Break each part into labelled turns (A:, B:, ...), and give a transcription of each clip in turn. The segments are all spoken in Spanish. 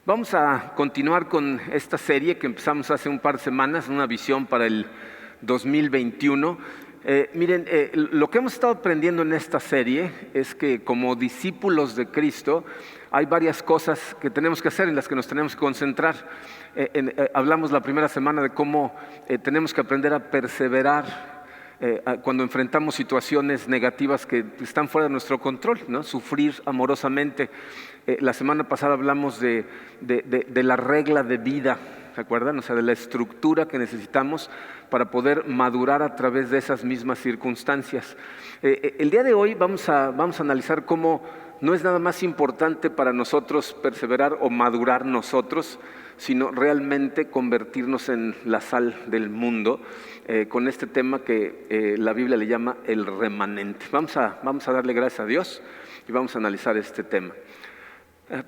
A: Vamos a continuar con esta serie que empezamos hace un par de semanas, una visión para el 2021. Lo que hemos estado aprendiendo en esta serie es que como discípulos de Cristo hay varias cosas que tenemos que hacer, en las que nos tenemos que concentrar. Hablamos la primera semana de cómo tenemos que aprender a perseverar cuando enfrentamos situaciones negativas que están fuera de nuestro control, ¿no? Sufrir amorosamente. La semana pasada hablamos de la regla de vida, ¿se acuerdan? O sea, de la estructura que necesitamos para poder madurar a través de esas mismas circunstancias. El día de hoy vamos a analizar cómo no es nada más importante para nosotros perseverar o madurar nosotros, sino realmente convertirnos en la sal del mundo, con este tema que la Biblia le llama el remanente. Vamos a darle gracias a Dios y vamos a analizar este tema.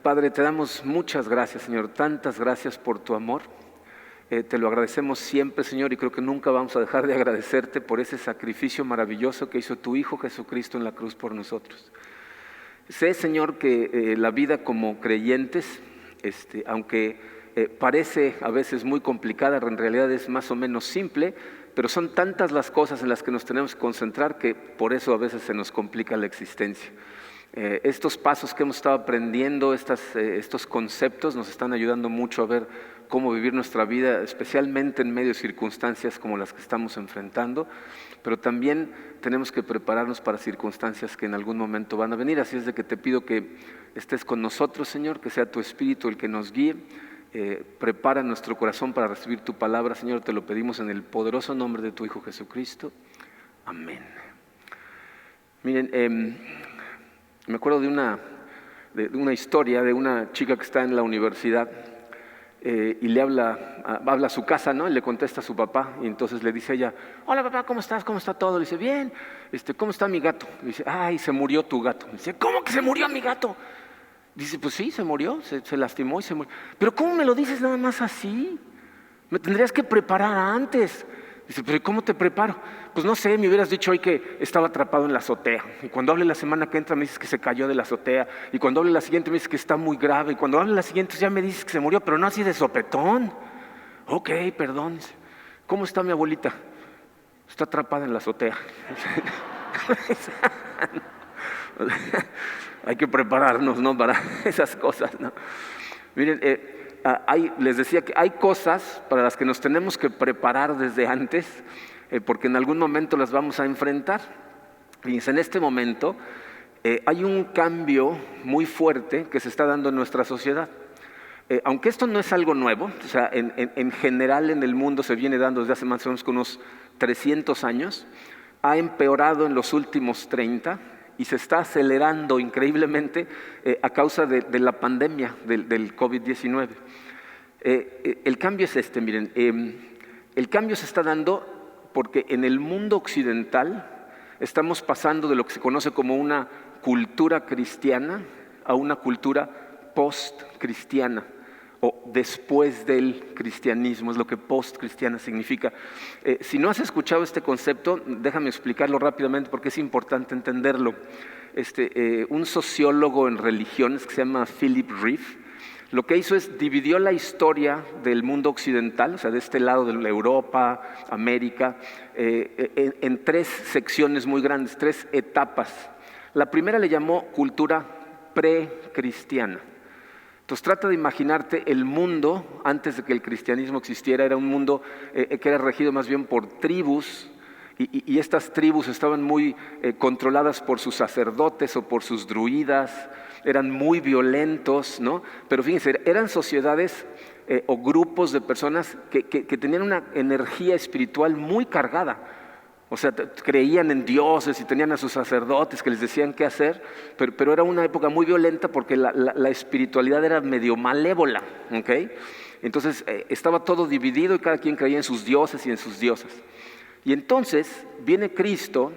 A: Padre, te damos muchas gracias, Señor, tantas gracias por tu amor. Te lo agradecemos siempre, Señor, y creo que nunca vamos a dejar de agradecerte por ese sacrificio maravilloso que hizo tu Hijo Jesucristo en la cruz por nosotros. Sé, Señor, que la vida como creyentes, aunque parece a veces muy complicada, en realidad es más o menos simple, pero son tantas las cosas en las que nos tenemos que concentrar que por eso a veces se nos complica la existencia. Estos pasos que hemos estado aprendiendo, estos conceptos nos están ayudando mucho a ver cómo vivir nuestra vida, especialmente en medio de circunstancias como las que estamos enfrentando, pero también tenemos que prepararnos para circunstancias que en algún momento van a venir. Así es de que te pido que estés con nosotros, Señor, que sea tu Espíritu el que nos guíe. Prepara nuestro corazón para recibir tu palabra, Señor, te lo pedimos en el poderoso nombre de tu Hijo Jesucristo. Amén. Miren, me acuerdo de una historia de una chica que está en la universidad y le habla a su casa, ¿no? Y le contesta a su papá y entonces le dice ella: hola papá, ¿cómo estás? ¿Cómo está todo? Le dice: bien. ¿Cómo está mi gato? Le dice: ay, se murió tu gato. Le dice: ¿cómo que se murió mi gato? Dice: pues sí, se murió, se lastimó y se murió. Pero ¿cómo me lo dices nada más así? Me tendrías que preparar antes. Dice: pero ¿cómo te preparo? Pues no sé, me hubieras dicho hoy que estaba atrapado en la azotea. Y cuando hable la semana que entra me dices que se cayó de la azotea. Y cuando hable la siguiente me dices que está muy grave. Y cuando hable la siguiente ya me dices que se murió, pero no así de sopetón. Ok, perdón. ¿Cómo está mi abuelita? Está atrapada en la azotea. Hay que prepararnos, ¿no?, para esas cosas, ¿no? Miren, les decía que hay cosas para las que nos tenemos que preparar desde antes, porque en algún momento las vamos a enfrentar. Fíjense, en este momento hay un cambio muy fuerte que se está dando en nuestra sociedad. Aunque esto no es algo nuevo, o sea, en general en el mundo se viene dando desde hace más o menos unos 300 años, ha empeorado en los últimos 30 y se está acelerando increíblemente a causa de la pandemia del COVID-19. El cambio es miren, el cambio se está dando porque en el mundo occidental estamos pasando de lo que se conoce como una cultura cristiana a una cultura post-cristiana, o después del cristianismo, es lo que post-cristiana significa. Si no has escuchado este concepto, déjame explicarlo rápidamente porque es importante entenderlo. Un sociólogo en religiones que se llama Philip Rieff, lo que hizo es dividió la historia del mundo occidental, o sea, de este lado de la Europa, América, en tres secciones muy grandes, tres etapas. La primera le llamó cultura precristiana. Entonces trata de imaginarte el mundo antes de que el cristianismo existiera. Era un mundo que era regido más bien por tribus, y estas tribus estaban muy controladas por sus sacerdotes o por sus druidas. Eran muy violentos, ¿no? Pero fíjense, eran sociedades o grupos de personas que tenían una energía espiritual muy cargada. O sea, creían en dioses y tenían a sus sacerdotes que les decían qué hacer, pero era una época muy violenta porque la espiritualidad era medio malévola, ¿ok? Entonces estaba todo dividido y cada quien creía en sus dioses y en sus diosas. Y entonces viene Cristo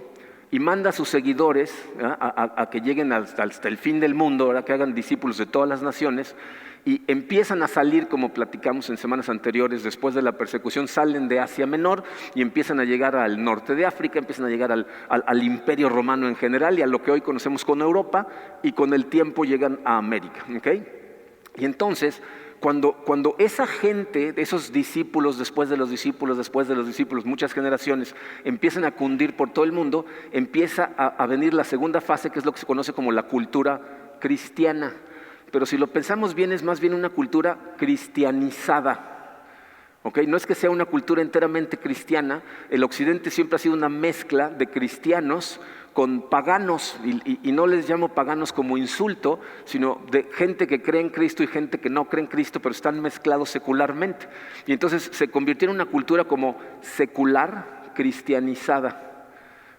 A: y manda a sus seguidores a que lleguen hasta el fin del mundo, que hagan discípulos de todas las naciones, y empiezan a salir, como platicamos en semanas anteriores, después de la persecución, salen de Asia Menor y empiezan a llegar al norte de África, empiezan a llegar al Imperio Romano en general y a lo que hoy conocemos como Europa, y con el tiempo llegan a América, ¿okay? Y entonces, Cuando esa gente, esos discípulos, después de los discípulos, muchas generaciones, empiezan a cundir por todo el mundo, empieza a venir la segunda fase, que es lo que se conoce como la cultura cristiana. Pero si lo pensamos bien, es más bien una cultura cristianizada. ¿Okay? No es que sea una cultura enteramente cristiana. El occidente siempre ha sido una mezcla de cristianos con paganos, y no les llamo paganos como insulto, sino de gente que cree en Cristo y gente que no cree en Cristo, pero están mezclados secularmente. Y entonces se convirtió en una cultura como secular cristianizada.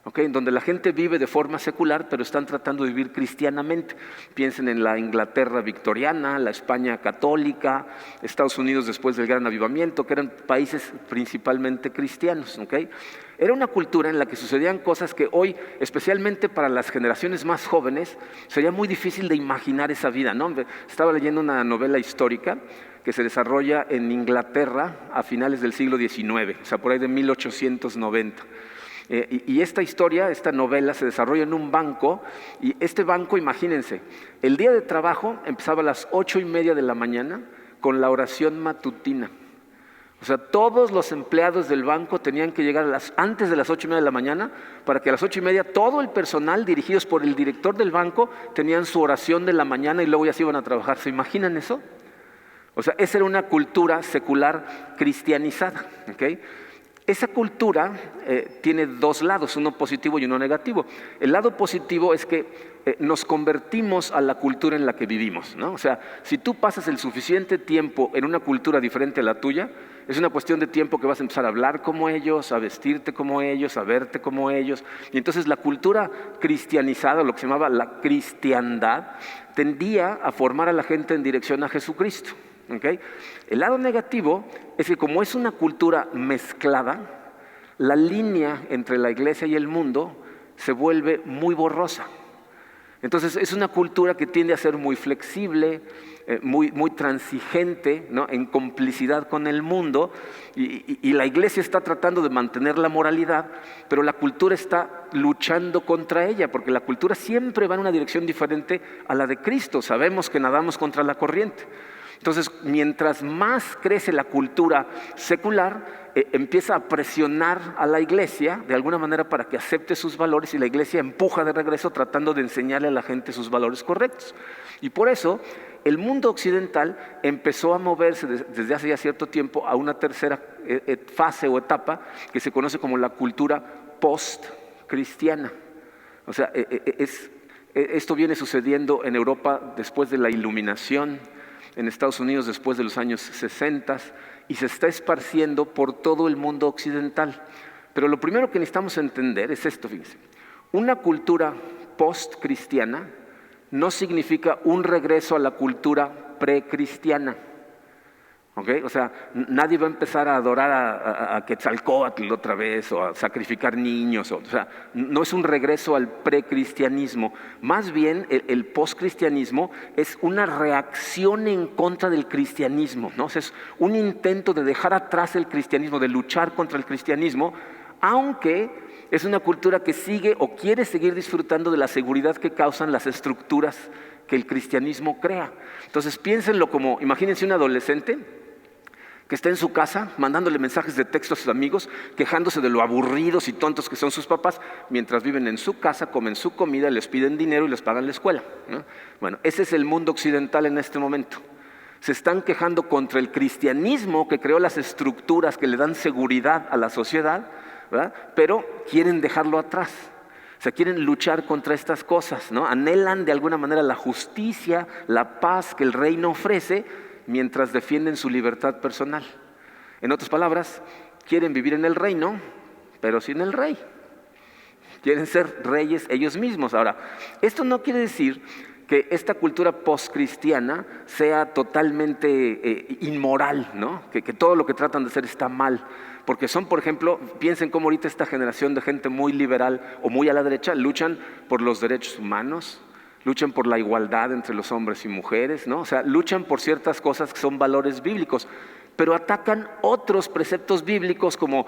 A: ¿Okay? En donde la gente vive de forma secular, pero están tratando de vivir cristianamente. Piensen en la Inglaterra victoriana, la España católica, Estados Unidos después del Gran Avivamiento, que eran países principalmente cristianos. ¿Okay? Era una cultura en la que sucedían cosas que hoy, especialmente para las generaciones más jóvenes, sería muy difícil de imaginar esa vida, ¿no? Estaba leyendo una novela histórica que se desarrolla en Inglaterra a finales del siglo XIX, o sea, por ahí de 1890. Y esta historia, esta novela se desarrolla en un banco, y este banco, imagínense, el día de trabajo empezaba a las 8:30 de la mañana con la oración matutina. O sea, todos los empleados del banco tenían que llegar antes de las 8:30 de la mañana para que a las 8:30 todo el personal, dirigidos por el director del banco, tenían su oración de la mañana y luego ya se iban a trabajar. ¿Se imaginan eso? O sea, esa era una cultura secular cristianizada. ¿Okay? Esa cultura tiene dos lados, uno positivo y uno negativo. El lado positivo es que nos convertimos a la cultura en la que vivimos, ¿no? O sea, si tú pasas el suficiente tiempo en una cultura diferente a la tuya, es una cuestión de tiempo que vas a empezar a hablar como ellos, a vestirte como ellos, a verte como ellos. Y entonces la cultura cristianizada, lo que se llamaba la cristiandad, tendía a formar a la gente en dirección a Jesucristo. ¿Okay? El lado negativo es que como es una cultura mezclada, la línea entre la iglesia y el mundo se vuelve muy borrosa. Entonces es una cultura que tiende a ser muy flexible, muy transigente, ¿no? En complicidad con el mundo, y la iglesia está tratando de mantener la moralidad, pero la cultura está luchando contra ella, porque la cultura siempre va en una dirección diferente a la de Cristo. Sabemos que nadamos contra la corriente. Entonces, mientras más crece la cultura secular, empieza a presionar a la iglesia de alguna manera para que acepte sus valores, y la iglesia empuja de regreso tratando de enseñarle a la gente sus valores correctos. Y por eso el mundo occidental empezó a moverse desde hace ya cierto tiempo a una tercera fase o etapa que se conoce como la cultura post-cristiana. O sea, esto viene sucediendo en Europa después de la Iluminación, en Estados Unidos después de los años 60, y se está esparciendo por todo el mundo occidental. Pero lo primero que necesitamos entender es esto, fíjense. Una cultura post-cristiana no significa un regreso a la cultura precristiana. ¿Okay? O sea, nadie va a empezar a adorar a Quetzalcóatl otra vez, o a sacrificar niños. O sea, no es un regreso al precristianismo. Más bien, el postcristianismo es una reacción en contra del cristianismo, ¿no? O sea, es un intento de dejar atrás el cristianismo, de luchar contra el cristianismo, aunque es una cultura que sigue o quiere seguir disfrutando de la seguridad que causan las estructuras que el cristianismo crea. Entonces, piénsenlo como, imagínense un adolescente que está en su casa mandándole mensajes de texto a sus amigos, quejándose de lo aburridos y tontos que son sus papás, mientras viven en su casa, comen su comida, les piden dinero y les pagan la escuela, ¿no? Bueno, ese es el mundo occidental en este momento. Se están quejando contra el cristianismo que creó las estructuras que le dan seguridad a la sociedad, ¿verdad? Pero quieren dejarlo atrás. O sea, quieren luchar contra estas cosas, ¿no? Anhelan de alguna manera la justicia, la paz que el reino ofrece, mientras defienden su libertad personal. En otras palabras, quieren vivir en el reino, pero sin el rey. Quieren ser reyes ellos mismos. Ahora, esto no quiere decir que esta cultura postcristiana sea totalmente inmoral, ¿no? Que todo lo que tratan de hacer está mal. Porque son, por ejemplo, piensen cómo ahorita esta generación de gente muy liberal o muy a la derecha luchan por los derechos humanos, luchan por la igualdad entre los hombres y mujeres, ¿no? O sea, luchan por ciertas cosas que son valores bíblicos. pero atacan otros preceptos bíblicos como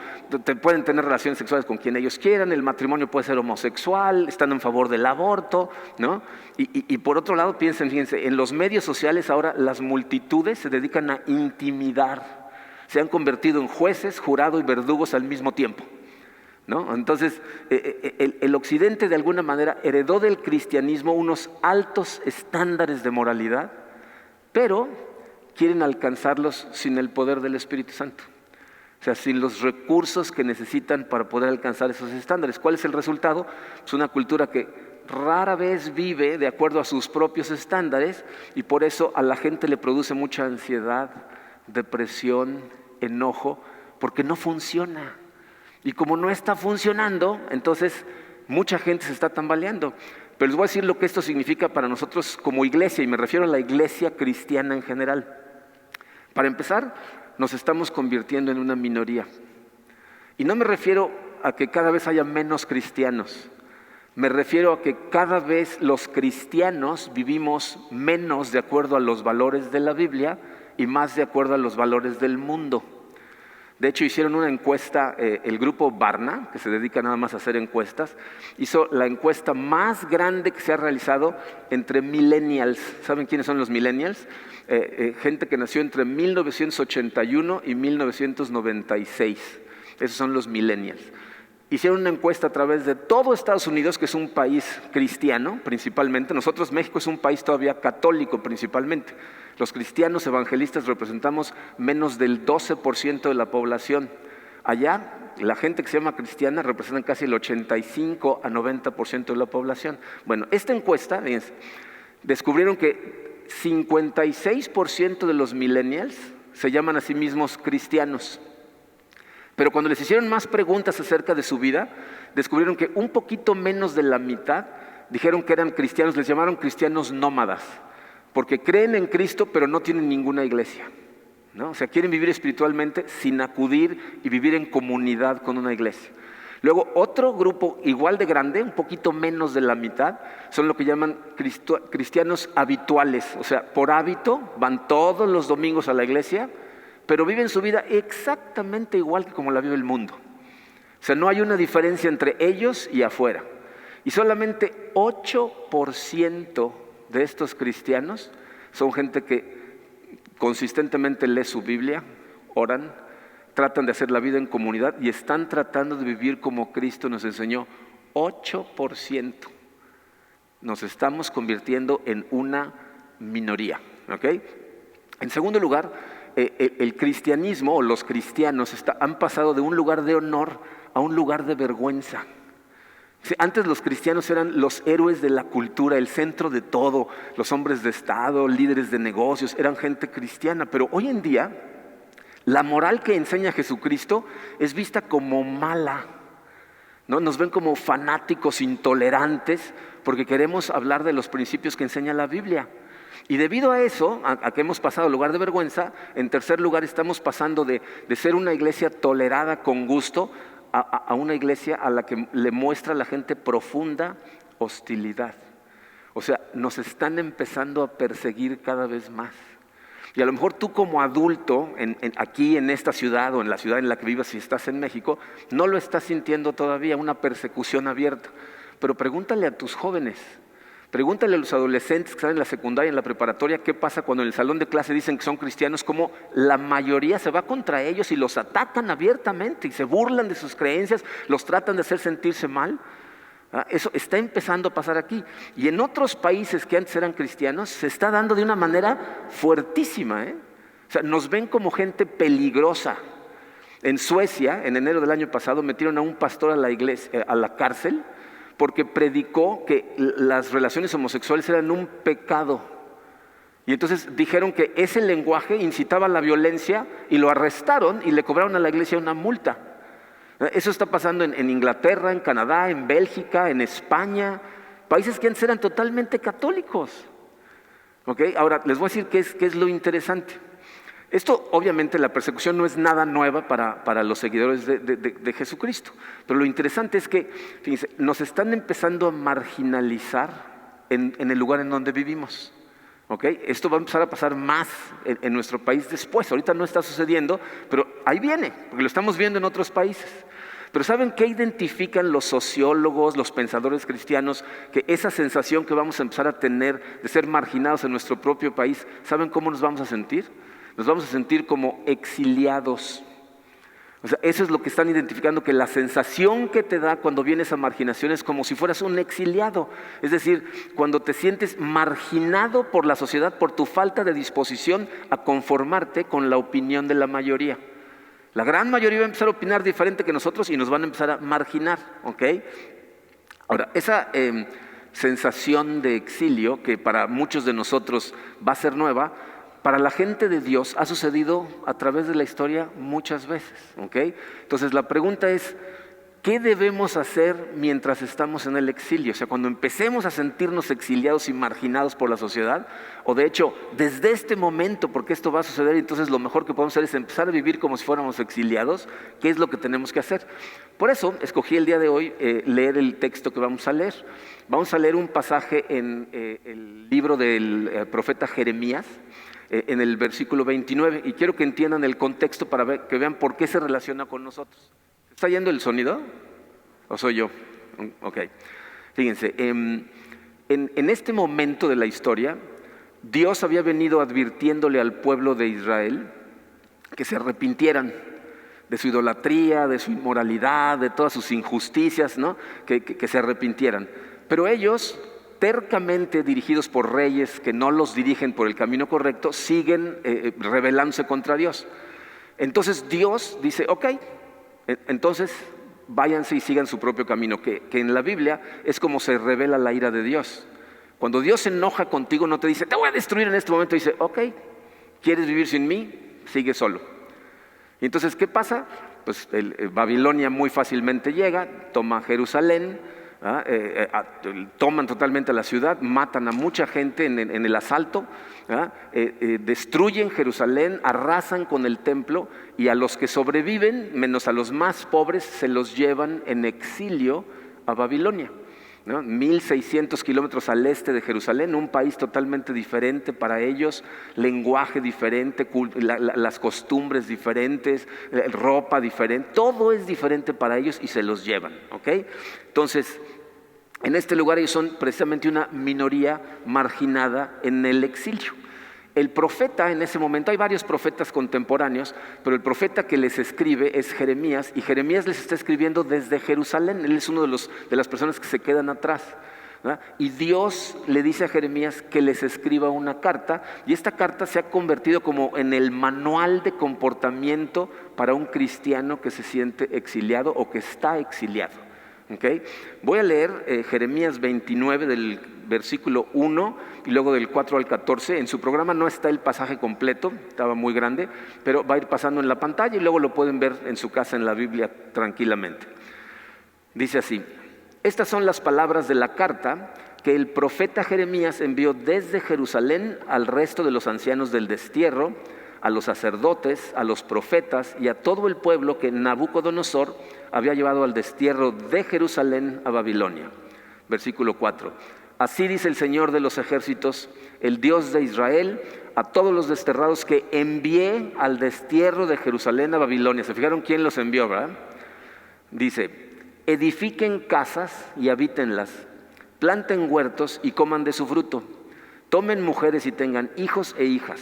A: pueden tener relaciones sexuales con quien ellos quieran, el matrimonio puede ser homosexual, están en favor del aborto, ¿no? Y por otro lado, fíjense, en los medios sociales ahora las multitudes se dedican a intimidar, se han convertido en jueces, jurado y verdugos al mismo tiempo, ¿no? Entonces, el Occidente de alguna manera heredó del cristianismo unos altos estándares de moralidad, pero quieren alcanzarlos sin el poder del Espíritu Santo. O sea, sin los recursos que necesitan para poder alcanzar esos estándares. ¿Cuál es el resultado? Es una cultura que rara vez vive de acuerdo a sus propios estándares y por eso a la gente le produce mucha ansiedad, depresión, enojo, porque no funciona. Y como no está funcionando, entonces mucha gente se está tambaleando. Pero les voy a decir lo que esto significa para nosotros como iglesia, y me refiero a la iglesia cristiana en general. Para empezar, nos estamos convirtiendo en una minoría. Y no me refiero a que cada vez haya menos cristianos. Me refiero a que cada vez los cristianos vivimos menos de acuerdo a los valores de la Biblia y más de acuerdo a los valores del mundo. De hecho, hicieron una encuesta, el grupo Barna, que se dedica nada más a hacer encuestas, hizo la encuesta más grande que se ha realizado entre millennials. ¿Saben quiénes son los millennials? Gente que nació entre 1981 y 1996. Esos son los millennials. Hicieron una encuesta a través de todo Estados Unidos, que es un país cristiano principalmente. Nosotros, México, es un país todavía católico principalmente. Los cristianos evangelistas representamos menos del 12% de la población. Allá, la gente que se llama cristiana representa casi el 85 a 90% de la población. Bueno, esta encuesta, descubrieron que 56% de los millennials se llaman a sí mismos cristianos. Pero cuando les hicieron más preguntas acerca de su vida, descubrieron que un poquito menos de la mitad dijeron que eran cristianos, les llamaron cristianos nómadas, porque creen en Cristo pero no tienen ninguna iglesia, ¿no? O sea, quieren vivir espiritualmente sin acudir y vivir en comunidad con una iglesia. Luego, otro grupo igual de grande, un poquito menos de la mitad, son lo que llaman cristianos habituales. O sea, por hábito van todos los domingos a la iglesia, pero viven su vida exactamente igual que como la vive el mundo. O sea, no hay una diferencia entre ellos y afuera. Y solamente 8% de estos cristianos son gente que consistentemente lee su Biblia, oran, tratan de hacer la vida en comunidad y están tratando de vivir como Cristo nos enseñó. 8%. Nos estamos convirtiendo en una minoría, ¿ok? En segundo lugar, el cristianismo o los cristianos han pasado de un lugar de honor a un lugar de vergüenza. Antes los cristianos eran los héroes de la cultura, el centro de todo, los hombres de Estado, líderes de negocios, eran gente cristiana, pero hoy en día la moral que enseña Jesucristo es vista como mala, ¿no? Nos ven como fanáticos intolerantes porque queremos hablar de los principios que enseña la Biblia. Y debido a eso, a que hemos pasado al lugar de vergüenza, en tercer lugar estamos pasando de ser una iglesia tolerada con gusto a una iglesia a la que le muestra a la gente profunda hostilidad. O sea, nos están empezando a perseguir cada vez más. Y a lo mejor tú como adulto, aquí en esta ciudad o en la ciudad en la que vivas, si estás en México, no lo estás sintiendo todavía, una persecución abierta. Pero pregúntale a tus jóvenes, pregúntale a los adolescentes que están en la secundaria, en la preparatoria, qué pasa cuando en el salón de clase dicen que son cristianos, cómo la mayoría se va contra ellos y los atacan abiertamente y se burlan de sus creencias, los tratan de hacer sentirse mal. Eso está empezando a pasar aquí. Y en otros países que antes eran cristianos se está dando de una manera fuertísima, O sea, nos ven como gente peligrosa. En Suecia, en enero del año pasado, metieron a un pastor a la cárcel porque predicó que las relaciones homosexuales eran un pecado. Y entonces dijeron que ese lenguaje incitaba a la violencia y lo arrestaron y le cobraron a la iglesia una multa. Eso está pasando en Inglaterra, en Canadá, en Bélgica, en España, países que antes eran totalmente católicos. ¿Okay? Ahora, les voy a decir qué es lo interesante. Esto, obviamente, la persecución no es nada nueva para los seguidores de Jesucristo. Pero lo interesante es que, fíjense, nos están empezando a marginalizar en el lugar en donde vivimos. ¿ok? Esto va a empezar a pasar más en nuestro país después. Ahorita no está sucediendo, pero ahí viene, porque lo estamos viendo en otros países. Pero ¿saben qué identifican los sociólogos, los pensadores cristianos? Que esa sensación que vamos a empezar a tener de ser marginados en nuestro propio país, ¿saben cómo nos vamos a sentir? Nos vamos a sentir como exiliados. O sea, eso es lo que están identificando, que la sensación que te da cuando viene esa marginación es como si fueras un exiliado. Es decir, cuando te sientes marginado por la sociedad por tu falta de disposición a conformarte con la opinión de la mayoría. La gran mayoría va a empezar a opinar diferente que nosotros y nos van a empezar a marginar, ¿ok? Ahora, esa sensación de exilio, que para muchos de nosotros va a ser nueva, para la gente de Dios ha sucedido a través de la historia muchas veces, ¿ok? Entonces la pregunta es, ¿qué debemos hacer mientras estamos en el exilio? O sea, cuando empecemos a sentirnos exiliados y marginados por la sociedad, o de hecho, desde este momento, porque esto va a suceder, entonces lo mejor que podemos hacer es empezar a vivir como si fuéramos exiliados. ¿Qué es lo que tenemos que hacer? Por eso escogí el día de hoy leer el texto que vamos a leer. Vamos a leer un pasaje en el libro del profeta Jeremías, en el versículo 29, y quiero que entiendan el contexto para que vean por qué se relaciona con nosotros. ¿Está yendo el sonido? ¿O soy yo? Ok. Fíjense, en este momento de la historia, Dios había venido advirtiéndole al pueblo de Israel que se arrepintieran de su idolatría, de su inmoralidad, de todas sus injusticias, ¿no? Que se arrepintieran. Pero ellos, tercamente dirigidos por reyes que no los dirigen por el camino correcto, siguen rebelándose contra Dios. Entonces Dios dice, ok, entonces váyanse y sigan su propio camino, que en la Biblia es como se revela la ira de Dios. Cuando Dios se enoja contigo, no te dice, te voy a destruir en este momento, dice, ok, ¿quieres vivir sin mí? Sigue solo. Y entonces, ¿qué pasa? Pues Babilonia muy fácilmente llega, toma Jerusalén, toman totalmente la ciudad, matan a mucha gente en el asalto, destruyen Jerusalén, arrasan con el templo, y a los que sobreviven, menos a los más pobres, se los llevan en exilio a Babilonia, ¿no? 1600 kilómetros al este de Jerusalén, un país totalmente diferente para ellos, lenguaje diferente, las costumbres diferentes, ropa diferente, todo es diferente para ellos y se los llevan, ¿ok? Entonces, en este lugar ellos son precisamente una minoría marginada en el exilio. El profeta en ese momento, hay varios profetas contemporáneos, pero el profeta que les escribe es Jeremías, y Jeremías les está escribiendo desde Jerusalén. Él es uno de las personas que se quedan atrás, ¿verdad? Y Dios le dice a Jeremías que les escriba una carta, y esta carta se ha convertido como en el manual de comportamiento para un cristiano que se siente exiliado o que está exiliado. Okay. Voy a leer Jeremías 29 del versículo 1 y luego del 4 al 14. En su programa no está el pasaje completo, estaba muy grande, pero va a ir pasando en la pantalla y luego lo pueden ver en su casa en la Biblia tranquilamente. Dice así: estas son las palabras de la carta que el profeta Jeremías envió desde Jerusalén al resto de los ancianos del destierro, a los sacerdotes, a los profetas y a todo el pueblo que Nabucodonosor había llevado al destierro de Jerusalén a Babilonia. Versículo 4. Así dice el Señor de los ejércitos, el Dios de Israel, a todos los desterrados que envié al destierro de Jerusalén a Babilonia. ¿Se fijaron quién los envió, verdad? Dice: edifiquen casas y habítenlas, planten huertos y coman de su fruto, tomen mujeres y tengan hijos e hijas.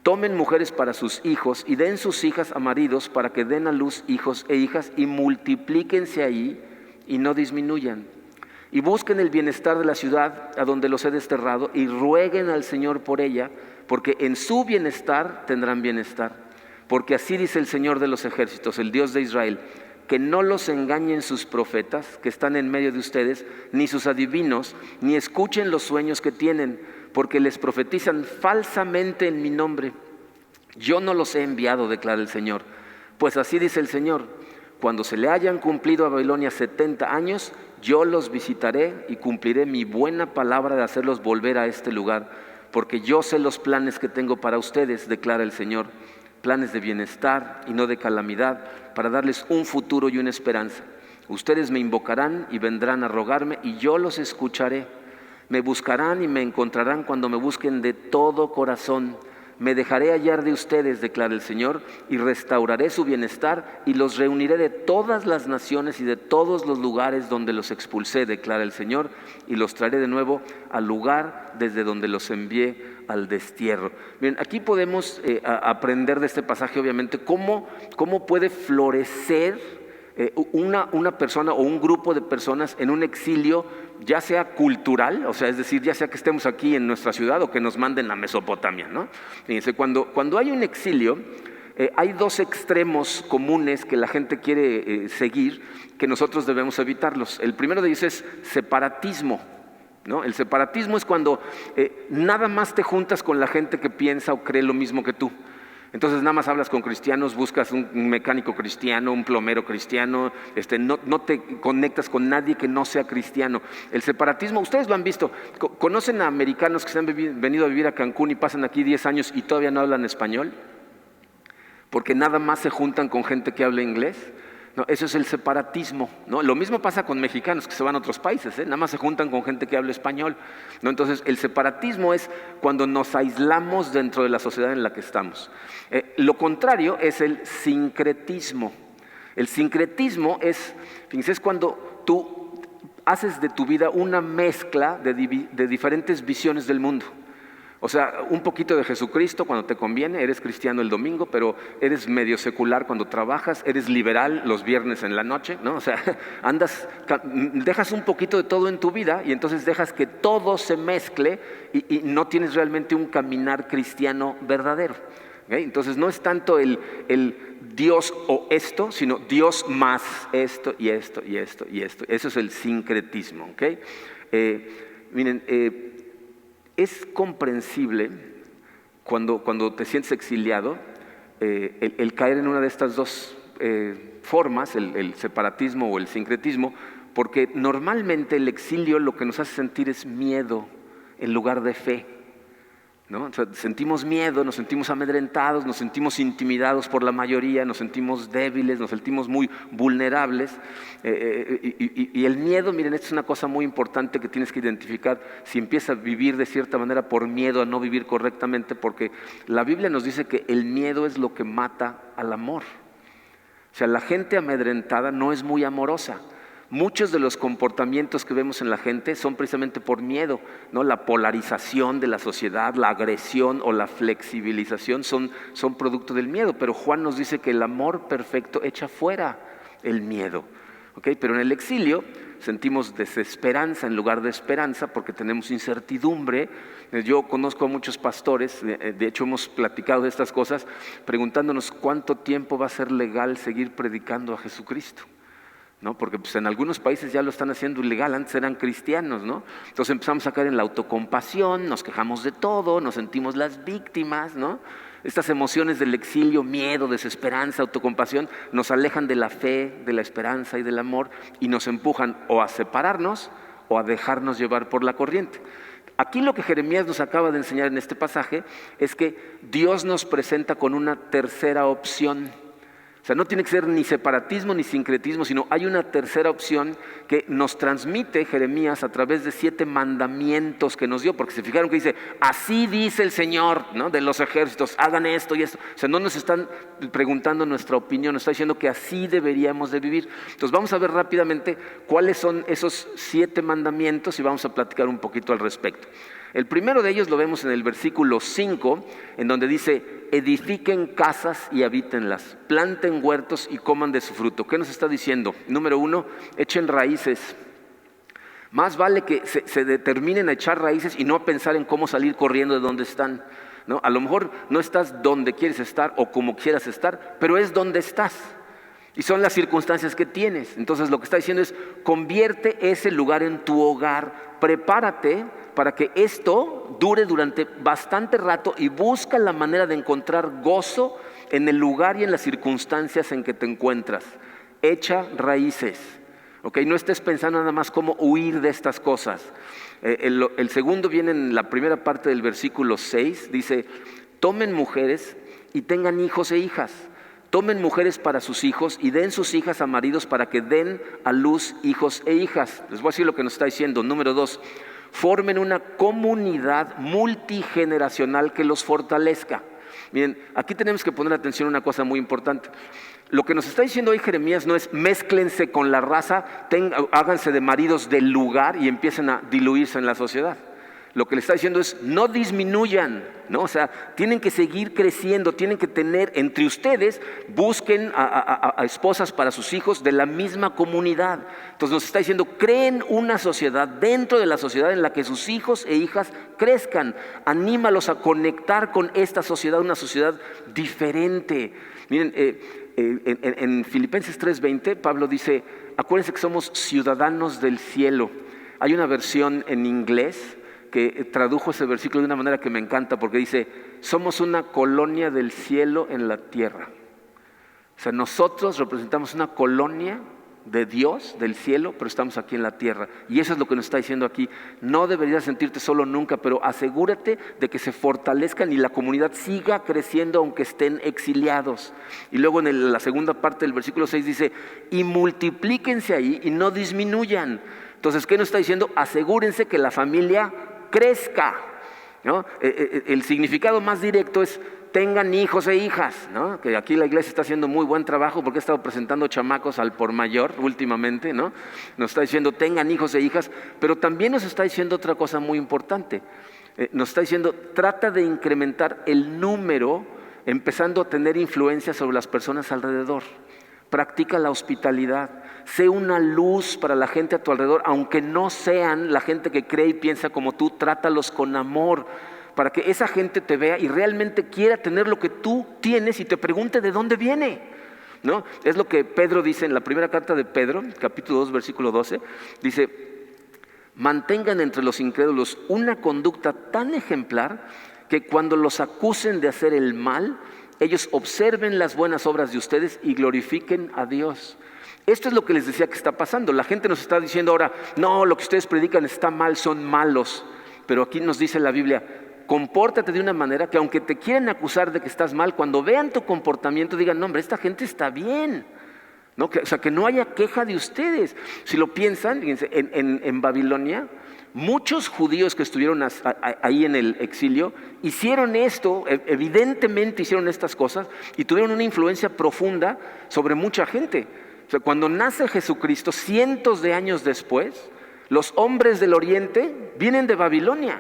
A: Tomen mujeres para sus hijos y den sus hijas a maridos para que den a luz hijos e hijas y multiplíquense ahí y no disminuyan. Y busquen el bienestar de la ciudad a donde los he desterrado y rueguen al Señor por ella, porque en su bienestar tendrán bienestar. Porque así dice el Señor de los ejércitos, el Dios de Israel, que no los engañen sus profetas que están en medio de ustedes, ni sus adivinos, ni escuchen los sueños que tienen, porque les profetizan falsamente en mi nombre. Yo no los he enviado, declara el Señor. Pues así dice el Señor: cuando se le hayan cumplido a Babilonia 70 años, yo los visitaré y cumpliré mi buena palabra de hacerlos volver a este lugar, porque yo sé los planes que tengo para ustedes, declara el Señor, planes de bienestar y no de calamidad, para darles un futuro y una esperanza. Ustedes me invocarán y vendrán a rogarme y yo los escucharé. Me buscarán y me encontrarán cuando me busquen de todo corazón. Me dejaré hallar de ustedes, declara el Señor, y restauraré su bienestar y los reuniré de todas las naciones y de todos los lugares donde los expulsé, declara el Señor, y los traeré de nuevo al lugar desde donde los envié al destierro. Bien, aquí podemos aprender de este pasaje, obviamente, cómo puede florecer una persona o un grupo de personas en un exilio, ya sea cultural, o sea, es decir, ya sea que estemos aquí en nuestra ciudad o que nos manden a Mesopotamia, ¿no? Fíjense, cuando hay un exilio, hay dos extremos comunes que la gente quiere seguir, que nosotros debemos evitarlos. El primero de ellos es separatismo, ¿no? El separatismo es cuando nada más te juntas con la gente que piensa o cree lo mismo que tú. Entonces nada más hablas con cristianos, buscas un mecánico cristiano, un plomero cristiano, no te conectas con nadie que no sea cristiano. El separatismo, ustedes lo han visto, ¿conocen a americanos que se han venido a vivir a Cancún y pasan aquí 10 años y todavía no hablan español? Porque nada más se juntan con gente que habla inglés. No, eso es el separatismo, ¿no? Lo mismo pasa con mexicanos que se van a otros países, nada más se juntan con gente que habla español, ¿no? Entonces el separatismo es cuando nos aislamos dentro de la sociedad en la que estamos. Lo contrario es el sincretismo. El sincretismo es cuando tú haces de tu vida una mezcla de diferentes visiones del mundo. O sea, un poquito de Jesucristo cuando te conviene, eres cristiano el domingo, pero eres medio secular cuando trabajas, eres liberal los viernes en la noche, ¿no? O sea, dejas un poquito de todo en tu vida y entonces dejas que todo se mezcle y no tienes realmente un caminar cristiano verdadero. ¿Okay? Entonces no es tanto el Dios o esto, sino Dios más esto y esto y esto y esto. Eso es el sincretismo. ¿Okay? Miren, es comprensible cuando te sientes exiliado el caer en una de estas dos formas, el separatismo o el sincretismo, porque normalmente el exilio lo que nos hace sentir es miedo en lugar de fe, ¿no? O sea, sentimos miedo, nos sentimos amedrentados, nos sentimos intimidados por la mayoría, nos sentimos débiles, nos sentimos muy vulnerables. Y el miedo, miren, esto es una cosa muy importante que tienes que identificar si empiezas a vivir de cierta manera por miedo a no vivir correctamente, porque la Biblia nos dice que el miedo es lo que mata al amor. O sea, la gente amedrentada no es muy amorosa. Muchos de los comportamientos que vemos en la gente son precisamente por miedo, ¿no? La polarización de la sociedad, la agresión o la flexibilización son producto del miedo. Pero Juan nos dice que el amor perfecto echa fuera el miedo. ¿Okay? Pero en el exilio sentimos desesperanza en lugar de esperanza porque tenemos incertidumbre. Yo conozco a muchos pastores, de hecho hemos platicado de estas cosas, preguntándonos cuánto tiempo va a ser legal seguir predicando a Jesucristo. ¿No? Porque pues, en algunos países ya lo están haciendo ilegal, antes eran cristianos, ¿no? Entonces empezamos a caer en la autocompasión, nos quejamos de todo, nos sentimos las víctimas, ¿no? Estas emociones del exilio, miedo, desesperanza, autocompasión, nos alejan de la fe, de la esperanza y del amor y nos empujan o a separarnos o a dejarnos llevar por la corriente. Aquí lo que Jeremías nos acaba de enseñar en este pasaje es que Dios nos presenta con una tercera opción. O sea, no tiene que ser ni separatismo ni sincretismo, sino hay una tercera opción que nos transmite Jeremías a través de 7 mandamientos que nos dio, porque se fijaron que dice, así dice el Señor, ¿no? De los ejércitos, hagan esto y esto. O sea, no nos están preguntando nuestra opinión, nos está diciendo que así deberíamos de vivir. Entonces vamos a ver rápidamente cuáles son esos 7 mandamientos y vamos a platicar un poquito al respecto. El primero de ellos lo vemos en el versículo 5, en donde dice, edifiquen casas y habítenlas, planten huertos y coman de su fruto. ¿Qué nos está diciendo? Número 1, echen raíces. Más vale que se determinen a echar raíces y no a pensar en cómo salir corriendo de donde están, ¿no? A lo mejor no estás donde quieres estar o como quieras estar, pero es donde estás. Y son las circunstancias que tienes. Entonces lo que está diciendo es, convierte ese lugar en tu hogar, prepárate para que esto dure durante bastante rato y busca la manera de encontrar gozo en el lugar y en las circunstancias en que te encuentras. Echa raíces, ¿ok? No estés pensando nada más cómo huir de estas cosas. El segundo viene en la primera parte del versículo 6, dice, tomen mujeres y tengan hijos e hijas. Tomen mujeres para sus hijos y den sus hijas a maridos para que den a luz hijos e hijas. Les voy a decir lo que nos está diciendo. Número 2, formen una comunidad multigeneracional que los fortalezca. Miren, aquí tenemos que poner atención a una cosa muy importante. Lo que nos está diciendo hoy Jeremías no es mézclense con la raza, háganse de maridos del lugar y empiecen a diluirse en la sociedad. Lo que le está diciendo es no disminuyan, ¿no? O sea, tienen que seguir creciendo, tienen que tener entre ustedes, busquen a esposas para sus hijos de la misma comunidad. Entonces nos está diciendo, creen una sociedad dentro de la sociedad en la que sus hijos e hijas crezcan. Anímalos a conectar con esta sociedad, una sociedad diferente. Miren, en Filipenses 3:20 Pablo dice, acuérdense que somos ciudadanos del cielo. Hay una versión en inglés que tradujo ese versículo de una manera que me encanta porque dice, somos una colonia del cielo en la tierra. O sea, nosotros representamos una colonia de Dios, del cielo, pero estamos aquí en la tierra. Y eso es lo que nos está diciendo aquí. No deberías sentirte solo nunca, pero asegúrate de que se fortalezcan y la comunidad siga creciendo aunque estén exiliados. Y luego en la segunda parte del versículo 6 dice, y multiplíquense ahí y no disminuyan. Entonces, ¿qué nos está diciendo? Asegúrense que la familia crezca, ¿no? El significado más directo es tengan hijos e hijas, ¿no? Que aquí la iglesia está haciendo muy buen trabajo porque ha estado presentando chamacos al por mayor últimamente, ¿no? Nos está diciendo tengan hijos e hijas, pero también nos está diciendo otra cosa muy importante. Nos está diciendo trata de incrementar el número, empezando a tener influencia sobre las personas alrededor. Practica la hospitalidad, sé una luz para la gente a tu alrededor, aunque no sean la gente que cree y piensa como tú, trátalos con amor, para que esa gente te vea y realmente quiera tener lo que tú tienes y te pregunte de dónde viene, ¿no? Es lo que Pedro dice en la primera carta de Pedro, capítulo 2, versículo 12, dice, mantengan entre los incrédulos una conducta tan ejemplar que cuando los acusen de hacer el mal, ellos observen las buenas obras de ustedes y glorifiquen a Dios. Esto es lo que les decía que está pasando. La gente nos está diciendo ahora, no, lo que ustedes predican está mal, son malos. Pero aquí nos dice la Biblia, compórtate de una manera que aunque te quieran acusar de que estás mal, cuando vean tu comportamiento digan, no hombre, esta gente está bien. ¿No? O sea, que no haya queja de ustedes. Si lo piensan, fíjense, en Babilonia, muchos judíos que estuvieron ahí en el exilio hicieron esto, evidentemente hicieron estas cosas y tuvieron una influencia profunda sobre mucha gente. O sea, cuando nace Jesucristo, cientos de años después, los hombres del oriente vienen de Babilonia.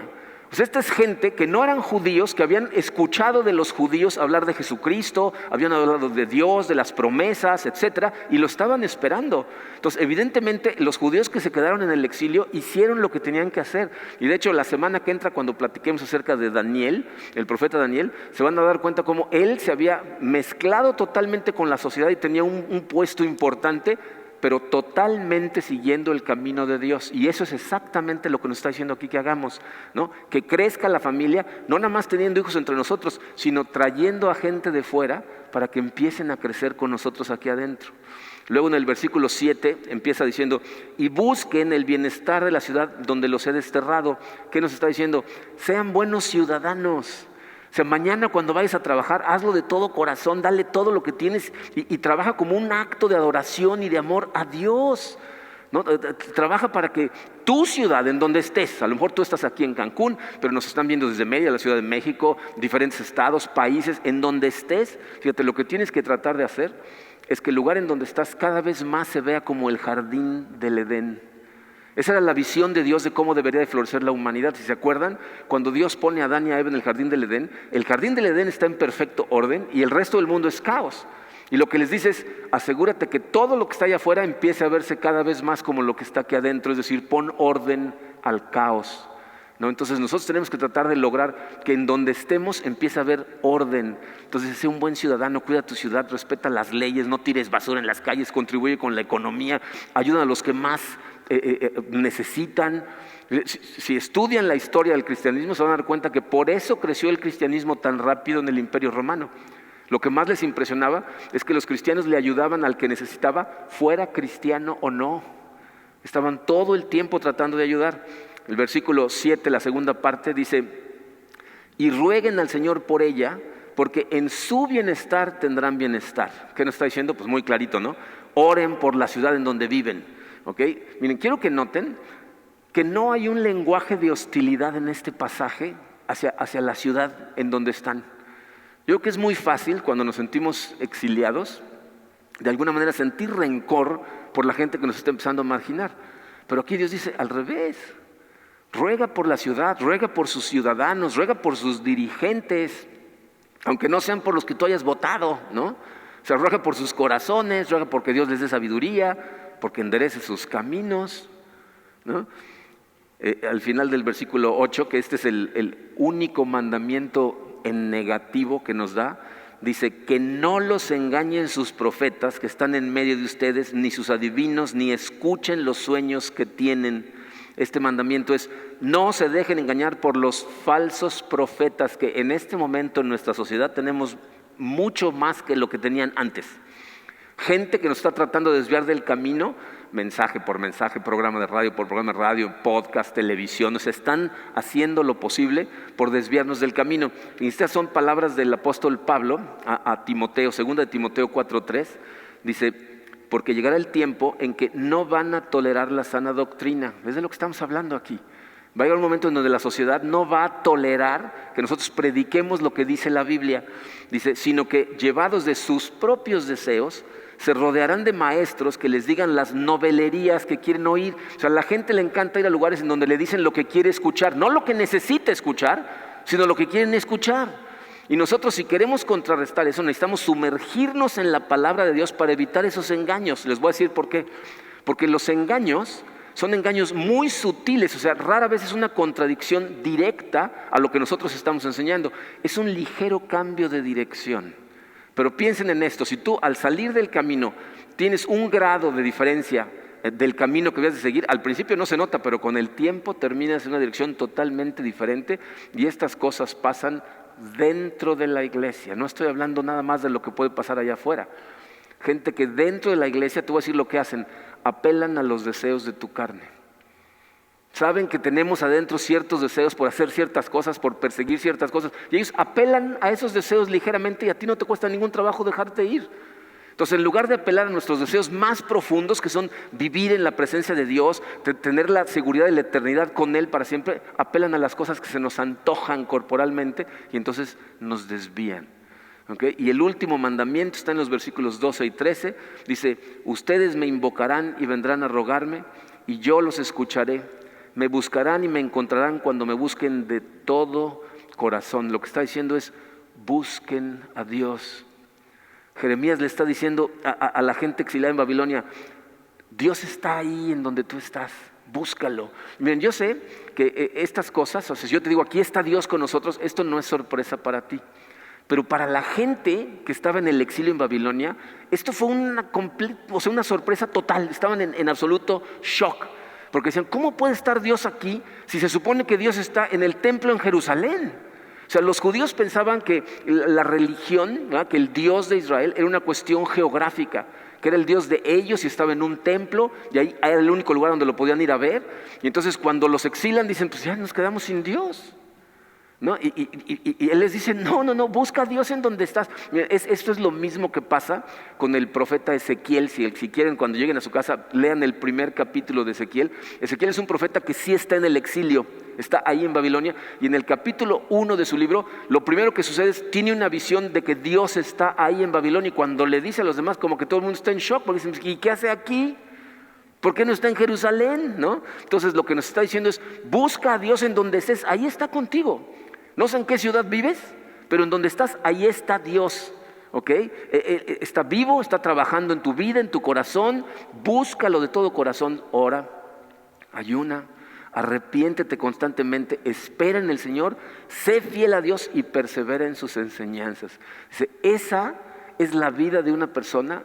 A: Pues esta es gente que no eran judíos, que habían escuchado de los judíos hablar de Jesucristo, habían hablado de Dios, de las promesas, etcétera, y lo estaban esperando. Entonces, evidentemente, los judíos que se quedaron en el exilio hicieron lo que tenían que hacer. Y de hecho, la semana que entra, cuando platiquemos acerca de Daniel, el profeta Daniel, se van a dar cuenta cómo él se había mezclado totalmente con la sociedad y tenía un puesto importante, pero totalmente siguiendo el camino de Dios. Y eso es exactamente lo que nos está diciendo aquí que hagamos, ¿no? Que crezca la familia, no nada más teniendo hijos entre nosotros, sino trayendo a gente de fuera para que empiecen a crecer con nosotros aquí adentro. Luego en el versículo 7 empieza diciendo, y busquen el bienestar de la ciudad donde los he desterrado. ¿Qué nos está diciendo? Sean buenos ciudadanos. O sea, mañana cuando vayas a trabajar, hazlo de todo corazón, dale todo lo que tienes y trabaja como un acto de adoración y de amor a Dios, ¿no? Trabaja para que tu ciudad, en donde estés, a lo mejor tú estás aquí en Cancún, pero nos están viendo desde Mérida, la Ciudad de México, diferentes estados, países, en donde estés, fíjate, lo que tienes que tratar de hacer es que el lugar en donde estás cada vez más se vea como el jardín del Edén. Esa era la visión de Dios de cómo debería de florecer la humanidad. Si se acuerdan, cuando Dios pone a Adán y a Eva en el jardín del Edén está en perfecto orden y el resto del mundo es caos. Y lo que les dice es, asegúrate que todo lo que está allá afuera empiece a verse cada vez más como lo que está aquí adentro, es decir, pon orden al caos, ¿no? Entonces nosotros tenemos que tratar de lograr que en donde estemos empiece a haber orden. Entonces sé un buen ciudadano, cuida tu ciudad, respeta las leyes, no tires basura en las calles, contribuye con la economía, ayuda a los que más necesitan. Si estudian la historia del cristianismo se van a dar cuenta que por eso creció el cristianismo tan rápido en el Imperio Romano. Lo que más les impresionaba es que los cristianos le ayudaban al que necesitaba, fuera cristiano o no. Estaban todo el tiempo tratando de ayudar. El versículo 7, la segunda parte, dice, y rueguen al Señor por ella, porque en su bienestar tendrán bienestar. ¿Qué nos está diciendo? Pues muy clarito, ¿no? Oren por la ciudad en donde viven. ¿Okay? Miren, quiero que noten, que no hay un lenguaje de hostilidad en este pasaje hacia la ciudad en donde están. Yo creo que es muy fácil cuando nos sentimos exiliados, de alguna manera sentir rencor por la gente que nos está empezando a marginar. Pero aquí Dios dice al revés: ruega por la ciudad, ruega por sus ciudadanos, ruega por sus dirigentes, aunque no sean por los que tú hayas votado, ¿no? O sea, ruega por sus corazones, ruega porque Dios les dé sabiduría, porque enderece sus caminos, ¿no? Al final del versículo 8, que este es el único mandamiento en negativo que nos da, dice: que no los engañen sus profetas que están en medio de ustedes, ni sus adivinos, ni escuchen los sueños que tienen. Este mandamiento es: no se dejen engañar por los falsos profetas, que en este momento en nuestra sociedad tenemos mucho más que lo que tenían antes. Gente que nos está tratando de desviar del camino, mensaje por mensaje, programa de radio por programa de radio, podcast, televisión, nos están haciendo lo posible por desviarnos del camino. Y estas son palabras del apóstol Pablo a Timoteo, 2 de Timoteo 4:3, dice: porque llegará el tiempo en que no van a tolerar la sana doctrina. Es de lo que estamos hablando aquí. Va a llegar un momento en donde la sociedad no va a tolerar que nosotros prediquemos lo que dice la Biblia. Dice: sino que llevados de sus propios deseos, se rodearán de maestros que les digan las novelerías que quieren oír. O sea, a la gente le encanta ir a lugares en donde le dicen lo que quiere escuchar, no lo que necesita escuchar, sino lo que quieren escuchar. Y nosotros, si queremos contrarrestar eso, necesitamos sumergirnos en la palabra de Dios para evitar esos engaños. Les voy a decir por qué. Porque los engaños son engaños muy sutiles, o sea, rara vez es una contradicción directa a lo que nosotros estamos enseñando. Es un ligero cambio de dirección. Pero piensen en esto: si tú al salir del camino tienes un grado de diferencia del camino que debes de seguir, al principio no se nota, pero con el tiempo terminas en una dirección totalmente diferente, y estas cosas pasan dentro de la iglesia. No estoy hablando nada más de lo que puede pasar allá afuera. Gente que dentro de la iglesia, te voy a decir lo que hacen: apelan a los deseos de tu carne. Saben que tenemos adentro ciertos deseos por hacer ciertas cosas, por perseguir ciertas cosas, y ellos apelan a esos deseos ligeramente, y a ti no te cuesta ningún trabajo dejarte ir. Entonces, en lugar de apelar a nuestros deseos más profundos, que son vivir en la presencia de Dios, tener la seguridad de la eternidad con Él para siempre, apelan a las cosas que se nos antojan corporalmente, y entonces nos desvían. ¿Okay? Y el último mandamiento está en los versículos 12 y 13, dice: ustedes me invocarán y vendrán a rogarme, y yo los escucharé. Me buscarán y me encontrarán cuando me busquen de todo corazón. Lo que está diciendo es: busquen a Dios. Jeremías le está diciendo a la gente exiliada en Babilonia: Dios está ahí en donde tú estás, búscalo. Miren, yo sé que estas cosas, o sea, si yo te digo aquí está Dios con nosotros, esto no es sorpresa para ti. Pero para la gente que estaba en el exilio en Babilonia, esto fue una sorpresa total. Estaban en absoluto shock. Porque decían: ¿cómo puede estar Dios aquí si se supone que Dios está en el templo en Jerusalén? O sea, los judíos pensaban que la religión, ¿verdad?, que el Dios de Israel era una cuestión geográfica, que era el Dios de ellos y estaba en un templo, y ahí era el único lugar donde lo podían ir a ver. Y entonces cuando los exilan dicen: pues ya nos quedamos sin Dios, ¿no? Y Él les dice: no, busca a Dios en donde estás. Mira, esto es lo mismo que pasa con el profeta Ezequiel. Si quieren, cuando lleguen a su casa, lean el primer capítulo de Ezequiel. Ezequiel es un profeta que sí está en el exilio, está ahí en Babilonia, y en el capítulo 1 de su libro, lo primero que sucede es: tiene una visión de que Dios está ahí en Babilonia, y cuando le dice a los demás, como que todo el mundo está en shock, porque dicen: ¿y qué hace aquí? ¿Por qué no está en Jerusalén? ¿No? Entonces lo que nos está diciendo es: busca a Dios en donde estés, ahí está contigo. No sé en qué ciudad vives, pero en donde estás, ahí está Dios. ¿Ok? Está vivo, está trabajando en tu vida, en tu corazón. Búscalo de todo corazón. Ora, ayuna, arrepiéntete constantemente, espera en el Señor, sé fiel a Dios y persevera en sus enseñanzas. Esa es la vida de una persona,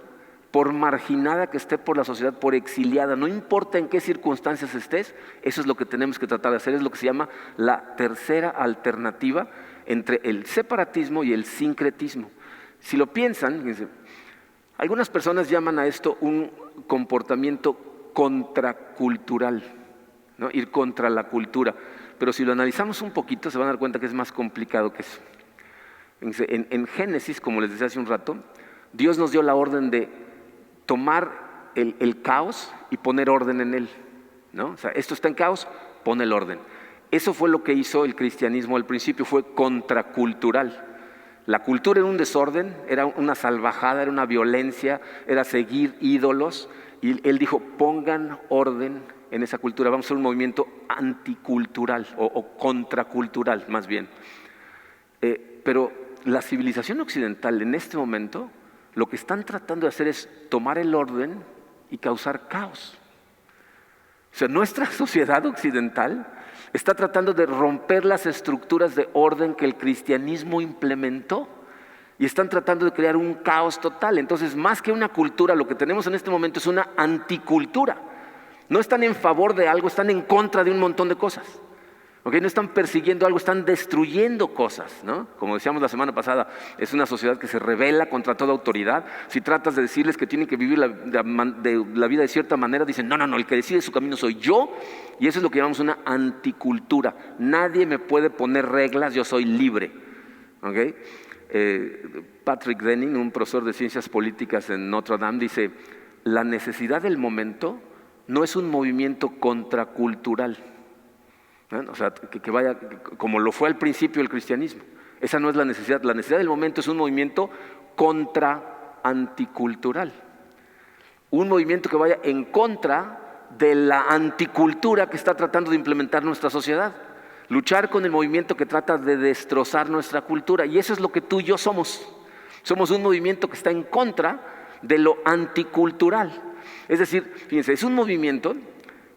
A: por marginada que esté por la sociedad, por exiliada, no importa en qué circunstancias estés. Eso es lo que tenemos que tratar de hacer. Es lo que se llama la tercera alternativa entre el separatismo y el sincretismo. Si lo piensan, fíjense, algunas personas llaman a esto un comportamiento contracultural, ¿no? Ir contra la cultura. Pero si lo analizamos un poquito, se van a dar cuenta que es más complicado que eso. En Génesis, como les decía hace un rato, Dios nos dio la orden de tomar el caos y poner orden en él, ¿no? O sea, esto está en caos, pon el orden. Eso fue lo que hizo el cristianismo al principio, fue contracultural. La cultura era un desorden, era una salvajada, era una violencia, era seguir ídolos. Y él dijo, pongan orden en esa cultura, vamos a hacer un movimiento anticultural o contracultural más bien. Pero la civilización occidental en este momento lo que están tratando de hacer es tomar el orden y causar caos. O sea, nuestra sociedad occidental está tratando de romper las estructuras de orden que el cristianismo implementó y están tratando de crear un caos total. Entonces, más que una cultura, lo que tenemos en este momento es una anticultura. No están en favor de algo, están en contra de un montón de cosas. ¿Okay? No están persiguiendo algo, están destruyendo cosas, ¿no? Como decíamos la semana pasada, es una sociedad que se rebela contra toda autoridad. Si tratas de decirles que tienen que vivir la vida de cierta manera, dicen, no, el que decide su camino soy yo. Y eso es lo que llamamos una anticultura. Nadie me puede poner reglas, yo soy libre. ¿Okay? Patrick Denning, un profesor de ciencias políticas en Notre Dame, dice, la necesidad del momento no es un movimiento contracultural. O sea, que vaya como lo fue al principio el cristianismo. Esa no es la necesidad. La necesidad del momento es un movimiento contra-anticultural. Un movimiento que vaya en contra de la anticultura que está tratando de implementar nuestra sociedad. Luchar con el movimiento que trata de destrozar nuestra cultura. Y eso es lo que tú y yo somos. Somos un movimiento que está en contra de lo anticultural. Es decir, fíjense, es un movimiento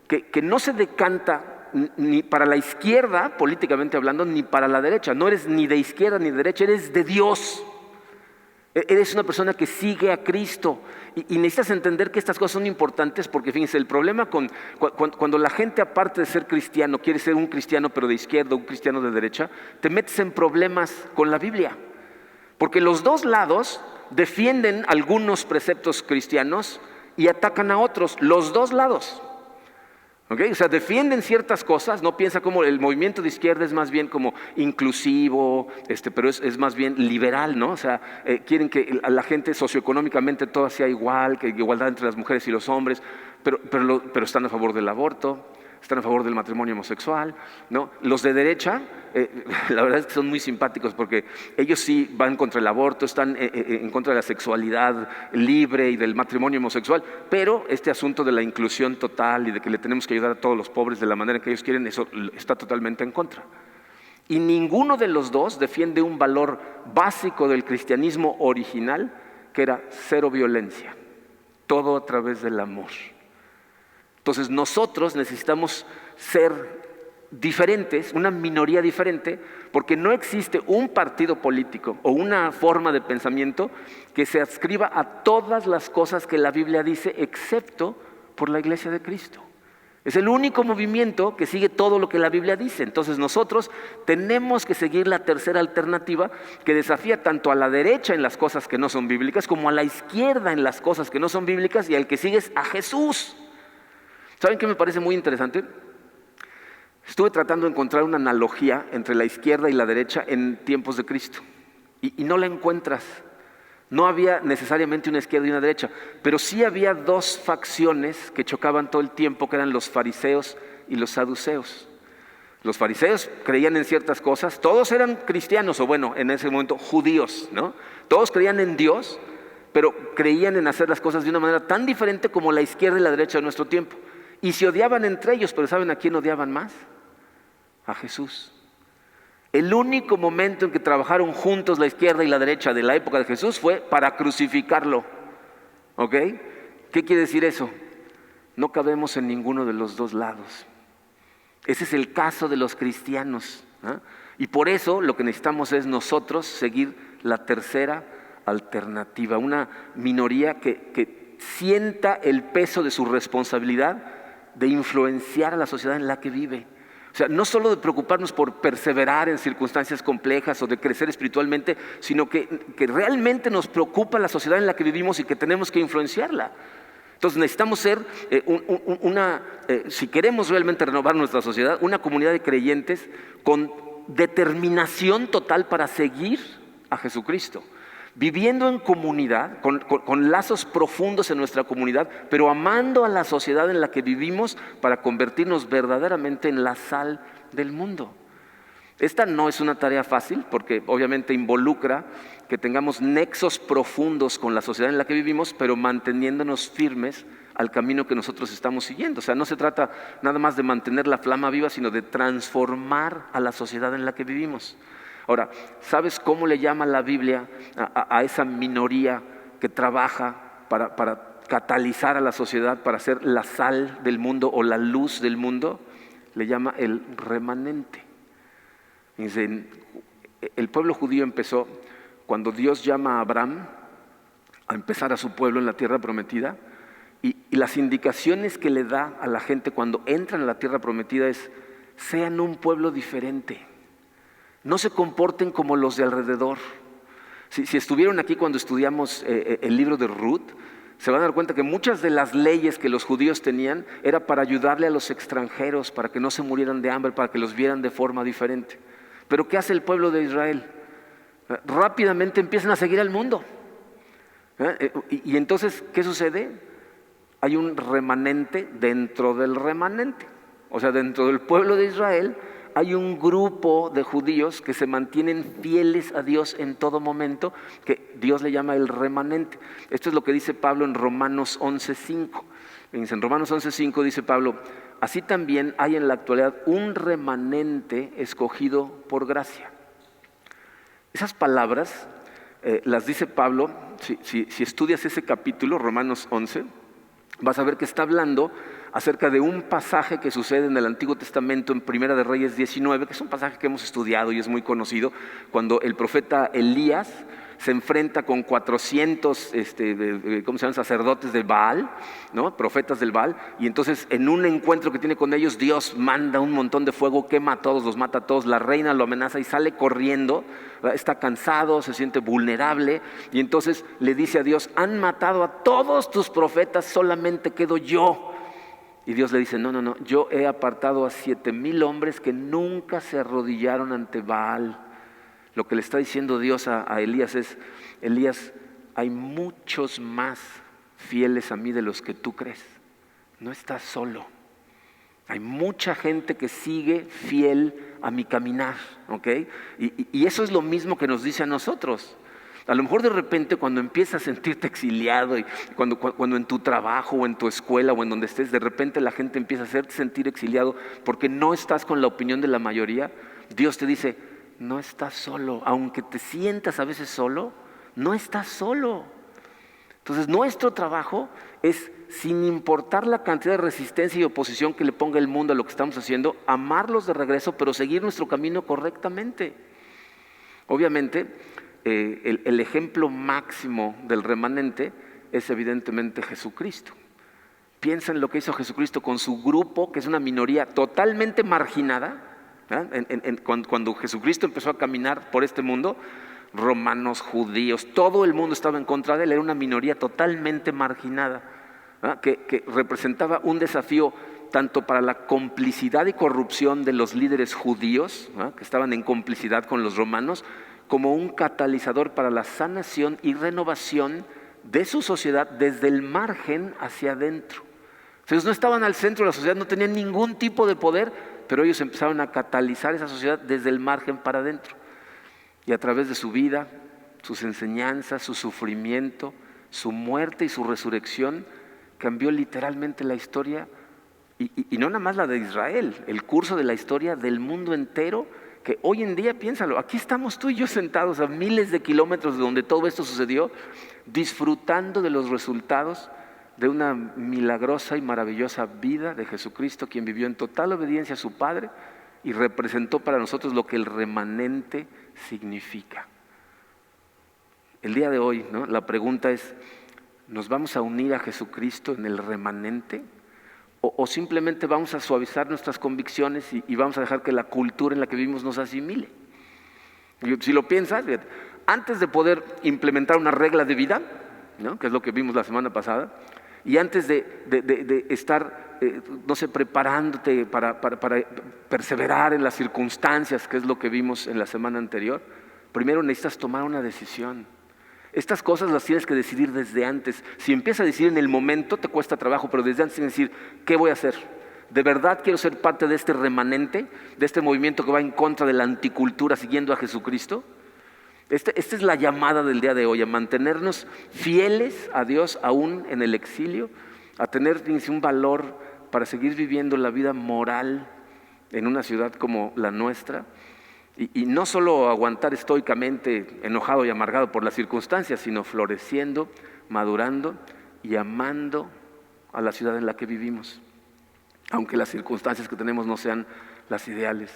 A: que no se decanta ni para la izquierda, políticamente hablando, ni para la derecha. No eres ni de izquierda ni de derecha, eres de Dios. Eres una persona que sigue a Cristo. Y necesitas entender que estas cosas son importantes porque, fíjense, el problema cuando la gente, aparte de ser cristiano, quiere ser un cristiano pero de izquierda, un cristiano de derecha, te metes en problemas con la Biblia. Porque los dos lados defienden algunos preceptos cristianos y atacan a otros, los dos lados. ¿Okay? O sea, defienden ciertas cosas, no piensa como el movimiento de izquierda es más bien como inclusivo, pero es más bien liberal, ¿no? O sea, quieren que la gente socioeconómicamente toda sea igual, que igualdad entre las mujeres y los hombres, pero están a favor del aborto, están a favor del matrimonio homosexual, ¿no? Los de derecha, la verdad es que son muy simpáticos porque ellos sí van contra el aborto, están en contra de la sexualidad libre y del matrimonio homosexual, pero este asunto de la inclusión total y de que le tenemos que ayudar a todos los pobres de la manera que ellos quieren, eso está totalmente en contra. Y ninguno de los dos defiende un valor básico del cristianismo original, que era cero violencia, todo a través del amor. Entonces nosotros necesitamos ser diferentes, una minoría diferente, porque no existe un partido político o una forma de pensamiento que se adscriba a todas las cosas que la Biblia dice, excepto por la Iglesia de Cristo. Es el único movimiento que sigue todo lo que la Biblia dice. Entonces nosotros tenemos que seguir la tercera alternativa que desafía tanto a la derecha en las cosas que no son bíblicas como a la izquierda en las cosas que no son bíblicas, y al que sigue es a Jesús. ¿Saben qué me parece muy interesante? Estuve tratando de encontrar una analogía entre la izquierda y la derecha en tiempos de Cristo y no la encuentras. No había necesariamente una izquierda y una derecha, pero sí había dos facciones que chocaban todo el tiempo, que eran los fariseos y los saduceos. Los fariseos creían en ciertas cosas, todos eran cristianos, o bueno, en ese momento judíos, ¿no? Todos creían en Dios, pero creían en hacer las cosas de una manera tan diferente como la izquierda y la derecha de nuestro tiempo. Y se odiaban entre ellos, pero ¿saben a quién odiaban más? A Jesús. El único momento en que trabajaron juntos la izquierda y la derecha de la época de Jesús fue para crucificarlo. ¿Ok? ¿Qué quiere decir eso? No cabemos en ninguno de los dos lados. Ese es el caso de los cristianos, ¿no? Y por eso lo que necesitamos es nosotros seguir la tercera alternativa, una minoría que sienta el peso de su responsabilidad de influenciar a la sociedad en la que vive. O sea, no solo de preocuparnos por perseverar en circunstancias complejas o de crecer espiritualmente, sino que realmente nos preocupa la sociedad en la que vivimos y que tenemos que influenciarla. Entonces necesitamos ser si queremos realmente renovar nuestra sociedad, una comunidad de creyentes con determinación total para seguir a Jesucristo. viviendo en comunidad, con lazos profundos en nuestra comunidad, pero amando a la sociedad en la que vivimos para convertirnos verdaderamente en la sal del mundo. Esta no es una tarea fácil porque obviamente involucra que tengamos nexos profundos con la sociedad en la que vivimos, pero manteniéndonos firmes al camino que nosotros estamos siguiendo. O sea, no se trata nada más de mantener la flama viva, sino de transformar a la sociedad en la que vivimos. Ahora, ¿sabes cómo le llama la Biblia a esa minoría que trabaja para catalizar a la sociedad, para ser la sal del mundo o la luz del mundo? Le llama el remanente. Dicen, el pueblo judío empezó cuando Dios llama a Abraham a empezar a su pueblo en la tierra prometida, y las indicaciones que le da a la gente cuando entran a la tierra prometida es: sean un pueblo diferente, no se comporten como los de alrededor. Si estuvieron aquí cuando estudiamos el libro de Ruth, se van a dar cuenta que muchas de las leyes que los judíos tenían era para ayudarle a los extranjeros, para que no se murieran de hambre, para que los vieran de forma diferente. Pero ¿qué hace el pueblo de Israel? Rápidamente empiezan a seguir al mundo. Y entonces, ¿qué sucede? Hay un remanente dentro del remanente. O sea, dentro del pueblo de Israel hay un grupo de judíos que se mantienen fieles a Dios en todo momento, que Dios le llama el remanente. Esto es lo que dice Pablo en Romanos 11:5. En Romanos 11:5 dice Pablo: así también hay en la actualidad un remanente escogido por gracia. Esas palabras las dice Pablo. Si estudias ese capítulo, Romanos 11, vas a ver que está hablando acerca de un pasaje que sucede en el Antiguo Testamento en Primera de Reyes 19, que es un pasaje que hemos estudiado y es muy conocido, cuando el profeta Elías se enfrenta con 400 sacerdotes de Baal, ¿no? Profetas del Baal, y entonces en un encuentro que tiene con ellos, Dios manda un montón de fuego, quema a todos, los mata a todos, la reina lo amenaza y sale corriendo, ¿verdad? Está cansado, se siente vulnerable, y entonces le dice a Dios: han matado a todos tus profetas, solamente quedo yo. Y Dios le dice: no, yo he apartado a 7,000 hombres que nunca se arrodillaron ante Baal. Lo que le está diciendo Dios a Elías es: Elías, hay muchos más fieles a mí de los que tú crees. No estás solo. Hay mucha gente que sigue fiel a mi caminar, ¿ok? Y eso es lo mismo que nos dice a nosotros. A lo mejor de repente cuando empiezas a sentirte exiliado y cuando en tu trabajo o en tu escuela o en donde estés, de repente la gente empieza a hacerte sentir exiliado porque no estás con la opinión de la mayoría, Dios te dice: no estás solo. Aunque te sientas a veces solo, no estás solo. Entonces nuestro trabajo es, sin importar la cantidad de resistencia y oposición que le ponga el mundo a lo que estamos haciendo, amarlos de regreso, pero seguir nuestro camino correctamente. Obviamente, el ejemplo máximo del remanente es evidentemente Jesucristo. Piensa en lo que hizo Jesucristo con su grupo, que es una minoría totalmente marginada. Cuando Jesucristo empezó a caminar por este mundo, romanos, judíos, todo el mundo estaba en contra de él. Era una minoría totalmente marginada, que representaba un desafío tanto para la complicidad y corrupción de los líderes judíos, que estaban en complicidad con los romanos, como un catalizador para la sanación y renovación de su sociedad desde el margen hacia adentro. Entonces no estaban al centro de la sociedad, no tenían ningún tipo de poder, pero ellos empezaron a catalizar esa sociedad desde el margen para adentro. Y a través de su vida, sus enseñanzas, su sufrimiento, su muerte y su resurrección, cambió literalmente la historia, y no nada más la de Israel, el curso de la historia del mundo entero, que hoy en día, piénsalo, aquí estamos tú y yo sentados a miles de kilómetros de donde todo esto sucedió, disfrutando de los resultados de una milagrosa y maravillosa vida de Jesucristo, quien vivió en total obediencia a su Padre y representó para nosotros lo que el remanente significa. El día de hoy, ¿no? La pregunta es: ¿nos vamos a unir a Jesucristo en el remanente? ¿O simplemente vamos a suavizar nuestras convicciones y vamos a dejar que la cultura en la que vivimos nos asimile? Si lo piensas, antes de poder implementar una regla de vida, ¿no? Que es lo que vimos la semana pasada, y antes de estar, preparándote para perseverar en las circunstancias, que es lo que vimos en la semana anterior, primero necesitas tomar una decisión. Estas cosas las tienes que decidir desde antes. Si empiezas a decidir en el momento, te cuesta trabajo, pero desde antes tienes que decir, ¿qué voy a hacer? ¿De verdad quiero ser parte de este remanente, de este movimiento que va en contra de la anticultura siguiendo a Jesucristo? Esta es la llamada del día de hoy, a mantenernos fieles a Dios aún en el exilio, a tener un valor para seguir viviendo la vida moral en una ciudad como la nuestra. Y no solo aguantar estoicamente enojado y amargado por las circunstancias, sino floreciendo, madurando y amando a la ciudad en la que vivimos, aunque las circunstancias que tenemos no sean las ideales.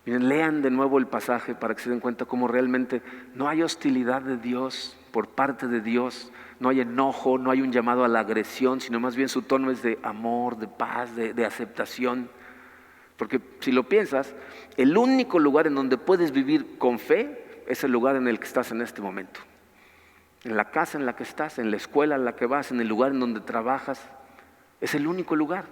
A: Miren, lean de nuevo el pasaje para que se den cuenta cómo realmente no hay hostilidad de Dios por parte de Dios, no hay enojo, no hay un llamado a la agresión, sino más bien su tono es de amor, de paz, de aceptación. Porque si lo piensas, el único lugar en donde puedes vivir con fe es el lugar en el que estás en este momento. En la casa en la que estás, en la escuela en la que vas, en el lugar en donde trabajas, es el único lugar.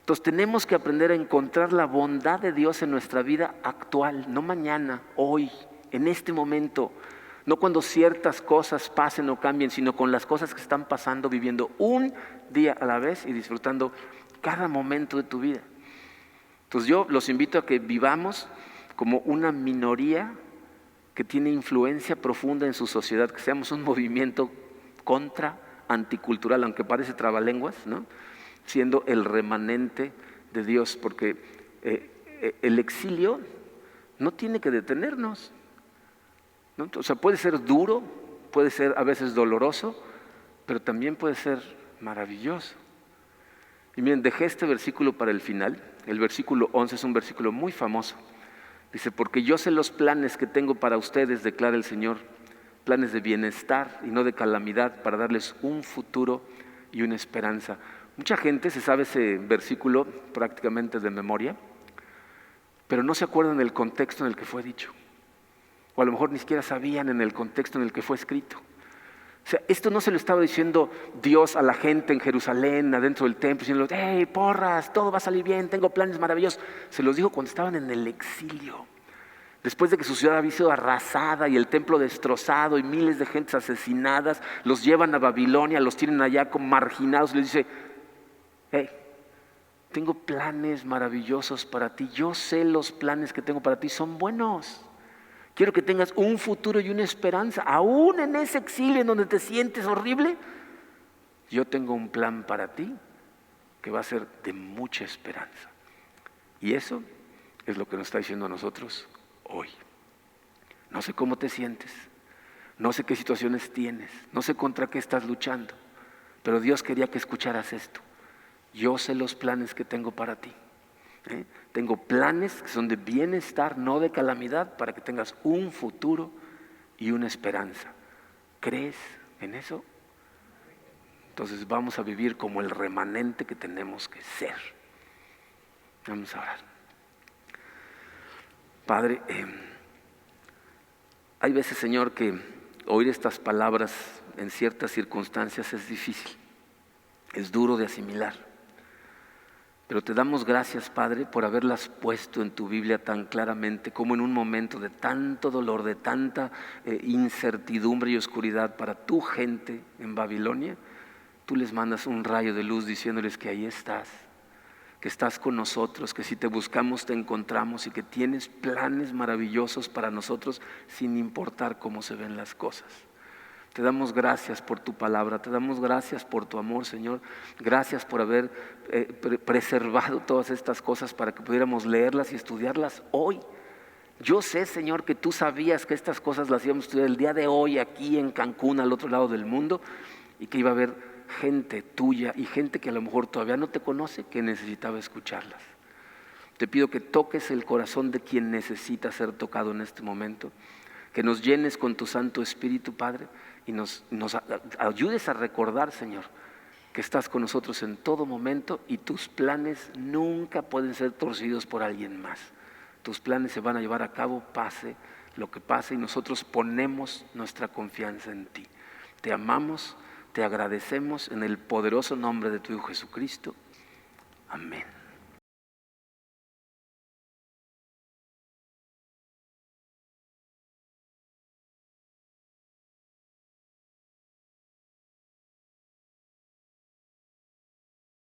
A: Entonces tenemos que aprender a encontrar la bondad de Dios en nuestra vida actual, no mañana, hoy, en este momento. No cuando ciertas cosas pasen o cambien, sino con las cosas que están pasando, viviendo un día a la vez y disfrutando cada momento de tu vida. Entonces yo los invito a que vivamos como una minoría que tiene influencia profunda en su sociedad, que seamos un movimiento anticultural, aunque parece trabalenguas, ¿no? Siendo el remanente de Dios, porque el exilio no tiene que detenernos, ¿no? O sea, puede ser duro, puede ser a veces doloroso, pero también puede ser maravilloso. Y miren, dejé este versículo para el final. El versículo 11 es un versículo muy famoso. Dice, porque yo sé los planes que tengo para ustedes, declara el Señor, planes de bienestar y no de calamidad, para darles un futuro y una esperanza. Mucha gente se sabe ese versículo prácticamente de memoria, pero no se acuerdan del contexto en el que fue dicho. O a lo mejor ni siquiera sabían en el contexto en el que fue escrito. O sea, esto no se lo estaba diciendo Dios a la gente en Jerusalén, adentro del templo, diciendo, hey, porras, todo va a salir bien, tengo planes maravillosos. Se los dijo cuando estaban en el exilio. Después de que su ciudad había sido arrasada y el templo destrozado y miles de gentes asesinadas, los llevan a Babilonia, los tienen allá como marginados. Les dice, hey, tengo planes maravillosos para ti. Yo sé los planes que tengo para ti, son buenos. Quiero que tengas un futuro y una esperanza. Aún en ese exilio en donde te sientes horrible, yo tengo un plan para ti que va a ser de mucha esperanza. Y eso es lo que nos está diciendo a nosotros hoy. No sé cómo te sientes, no sé qué situaciones tienes, no sé contra qué estás luchando, pero Dios quería que escucharas esto. Yo sé los planes que tengo para ti. Tengo planes que son de bienestar, no de calamidad, para que tengas un futuro y una esperanza. ¿Crees en eso? Entonces vamos a vivir como el remanente que tenemos que ser. Vamos a orar. Padre, hay veces, Señor, que oír estas palabras en ciertas circunstancias es difícil, es duro de asimilar. Pero te damos gracias, Padre, por haberlas puesto en tu Biblia tan claramente, como en un momento de tanto dolor, de tanta incertidumbre y oscuridad para tu gente en Babilonia, tú les mandas un rayo de luz diciéndoles que ahí estás, que estás con nosotros, que si te buscamos te encontramos y que tienes planes maravillosos para nosotros sin importar cómo se ven las cosas. Te damos gracias por tu palabra, te damos gracias por tu amor, Señor. Gracias por haber preservado todas estas cosas para que pudiéramos leerlas y estudiarlas hoy. Yo sé, Señor, que tú sabías que estas cosas las íbamos a estudiar el día de hoy aquí en Cancún, al otro lado del mundo, y que iba a haber gente tuya y gente que a lo mejor todavía no te conoce, que necesitaba escucharlas. Te pido que toques el corazón de quien necesita ser tocado en este momento, que nos llenes con tu Santo Espíritu, Padre, y nos ayudes a recordar, Señor, que estás con nosotros en todo momento y tus planes nunca pueden ser torcidos por alguien más. Tus planes se van a llevar a cabo, pase lo que pase, y nosotros ponemos nuestra confianza en ti. Te amamos, te agradecemos en el poderoso nombre de tu Hijo Jesucristo. Amén.